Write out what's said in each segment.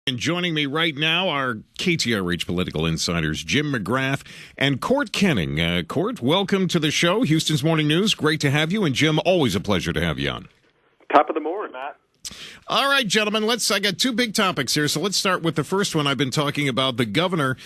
And joining me right now are KTRH political insiders Jim McGrath and Koenning. Court, welcome to the show, Houston's Morning News. Great to have you. And Jim, always a pleasure to have you on. Top of the morning, Matt. All right, gentlemen, I got two big topics here, so let's start with the first one. I've been talking about the governor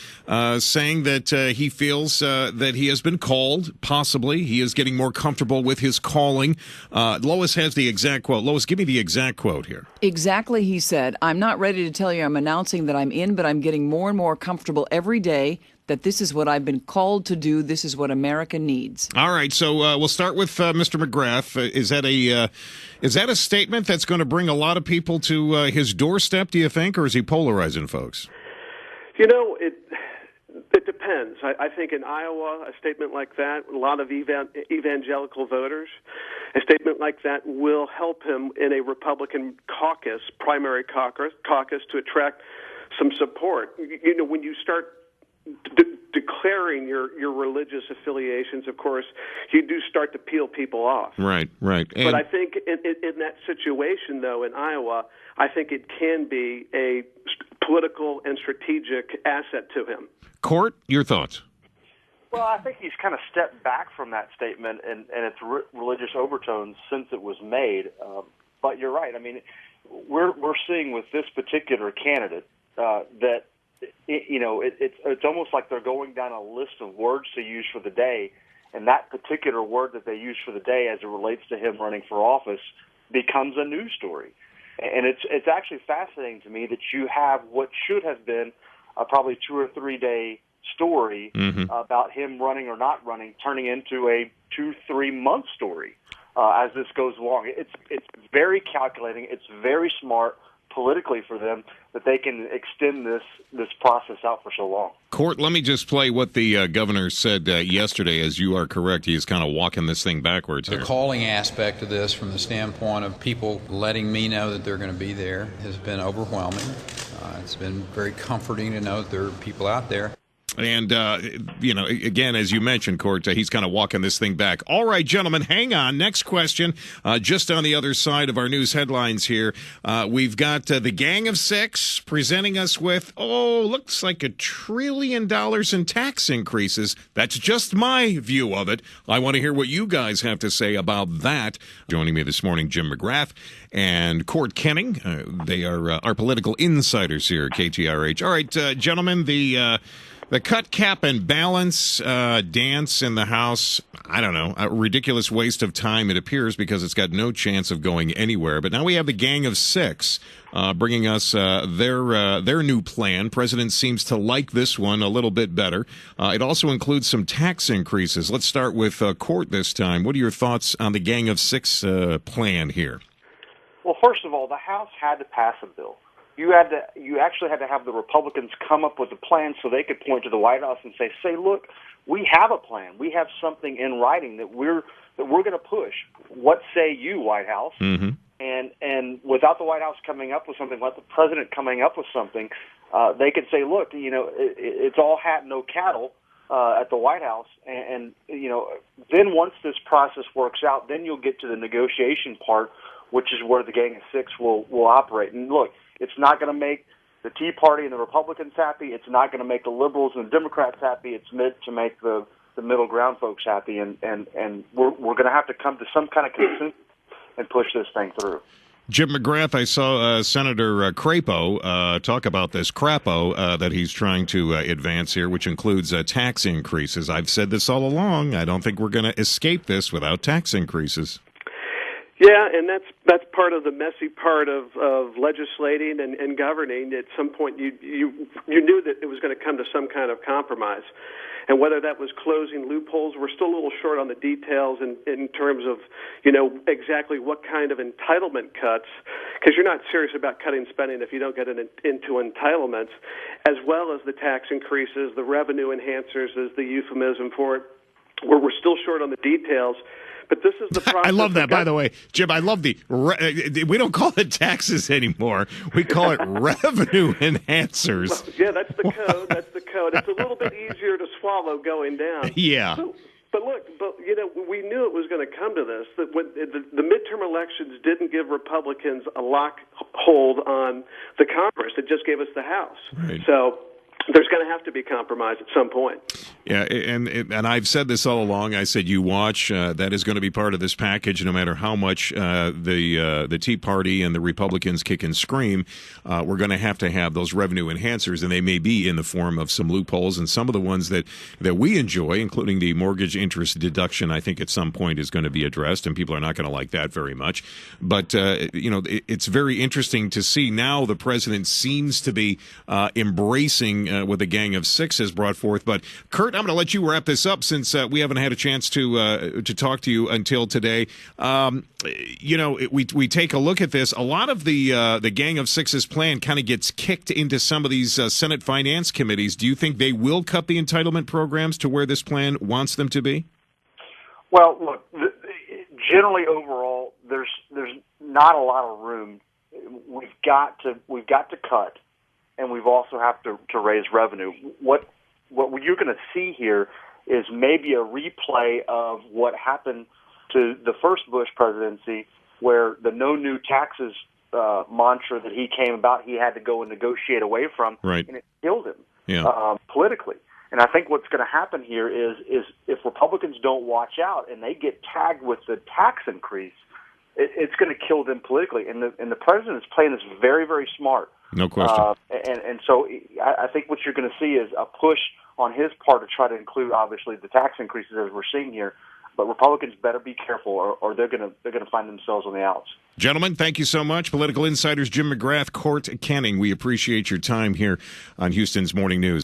saying that he feels that he has been called, possibly. He is getting more comfortable with his calling. Lois has the exact quote. Lois, give me the exact quote here. Exactly, he said, "I'm not ready to tell you I'm announcing that I'm in, but I'm getting more and more comfortable every day that this is what I've been called to do. This is what America needs." All right, so we'll start with Mr. McGrath. Is that a statement that's going to bring a lot of people to his doorstep, do you think, or is he polarizing folks? You know, it depends. I think in Iowa, a statement like that, a lot of evangelical voters, a statement like that will help him in a Republican caucus, primary caucus, to attract some support. You know, when you start declaring your religious affiliations, of course, you do start to peel people off. Right. But I think in that situation, though, in Iowa, I think it can be a political and strategic asset to him. Court, your thoughts? Well, I think he's kind of stepped back from that statement and its religious overtones since it was made. But you're right. I mean, we're seeing with this particular candidate that it's almost like they're going down a list of words to use for the day, and that particular word that they use for the day as it relates to him running for office becomes a news story. And it's actually fascinating to me that you have what should have been a probably 2 or 3 day story about him running or not running, turning into a 2-3 month story as this goes along. It's very calculating. It's very smart politically for them that they can extend this process out for so long. Court, let me just play what the governor said yesterday. As you are correct, he is kind of walking this thing backwards The here. calling aspect of this from the standpoint of people letting me know that they're going to be there has been overwhelming. It's been very comforting to know that there are people out there. And, again, as you mentioned, Court, he's kind of walking this thing back. All right, gentlemen, hang on. Next question. Just on the other side of our news headlines here, we've got the Gang of Six presenting us with, looks like $1 trillion in tax increases. That's just my view of it. I want to hear what you guys have to say about that. Joining me this morning, Jim McGrath and Koenning. They are our political insiders here at KTRH. All right, gentlemen, the cut, cap, and balance dance in the House, I don't know, a ridiculous waste of time, it appears, because it's got no chance of going anywhere. But now we have the Gang of Six bringing us their new plan. President seems to like this one a little bit better. It also includes some tax increases. Let's start with Court this time. What are your thoughts on the Gang of Six plan here? Well, first of all, the House had to pass a bill. You actually had to have the Republicans come up with a plan so they could point to the White House and say, look, we have a plan. We have something in writing that we're going to push. What say you, White House? Mm-hmm. And without the White House coming up with something, without the president coming up with something, they could say, look, it's all hat, no cattle at the White House. And then once this process works out, then you'll get to the negotiation part, which is where the Gang of Six will operate. And look, it's not going to make the Tea Party and the Republicans happy. It's not going to make the liberals and the Democrats happy. It's meant to make the middle ground folks happy. And we're going to have to come to some kind of consensus and push this thing through. Jim McGrath, I saw Senator Crapo talk about this crapo that he's trying to advance here, which includes tax increases. I've said this all along. I don't think we're going to escape this without tax increases. Yeah, and that's part of the messy part of legislating and governing. At some point, you knew that it was going to come to some kind of compromise, and whether that was closing loopholes, we're still a little short on the details in terms of exactly what kind of entitlement cuts, because you're not serious about cutting spending if you don't get into entitlements, as well as the tax increases, the revenue enhancers is the euphemism for it, where we're still short on the details. But this is the process. I love that, by the way. Jim, I love we don't call it taxes anymore. We call it revenue enhancers. Well, yeah, that's the code. That's the code. It's a little bit easier to swallow going down. Yeah. But look, we knew it was going to come to this. That when the midterm elections didn't give Republicans a lock hold on the Congress; it just gave us the House. Right. So there's going to have to be compromise at some point. Yeah, and I've said this all along. I said you watch. That is going to be part of this package, no matter how much the Tea Party and the Republicans kick and scream. We're going to have those revenue enhancers, and they may be in the form of some loopholes, and some of the ones that we enjoy, including the mortgage interest deduction, I think at some point is going to be addressed, and people are not going to like that very much. But it's very interesting to see now the president seems to be embracing what the Gang of Six has brought forth. But Kurt, I'm going to let you wrap this up since we haven't had a chance to talk to you until today. We take a look at this. A lot of the Gang of Six's plan kind of gets kicked into some of these Senate finance committees. Do you think they will cut the entitlement programs to where this plan wants them to be? Well, look, generally overall, there's not a lot of room. We've got to cut, and we've also have to raise revenue. What you're going to see here is maybe a replay of what happened to the first Bush presidency, where the no new taxes mantra that he came about, he had to go and negotiate away from, right. And it killed him politically. And I think what's going to happen here is if Republicans don't watch out and they get tagged with the tax increase, it's going to kill them politically. And the president is playing this very, very smart. No question. And so I think what you're going to see is a push on his part to try to include, obviously, the tax increases as we're seeing here. But Republicans better be careful, or they're going to find themselves on the outs. Gentlemen, thank you so much. Political Insider's Jim McGrath, Koenning. We appreciate your time here on Houston's Morning News.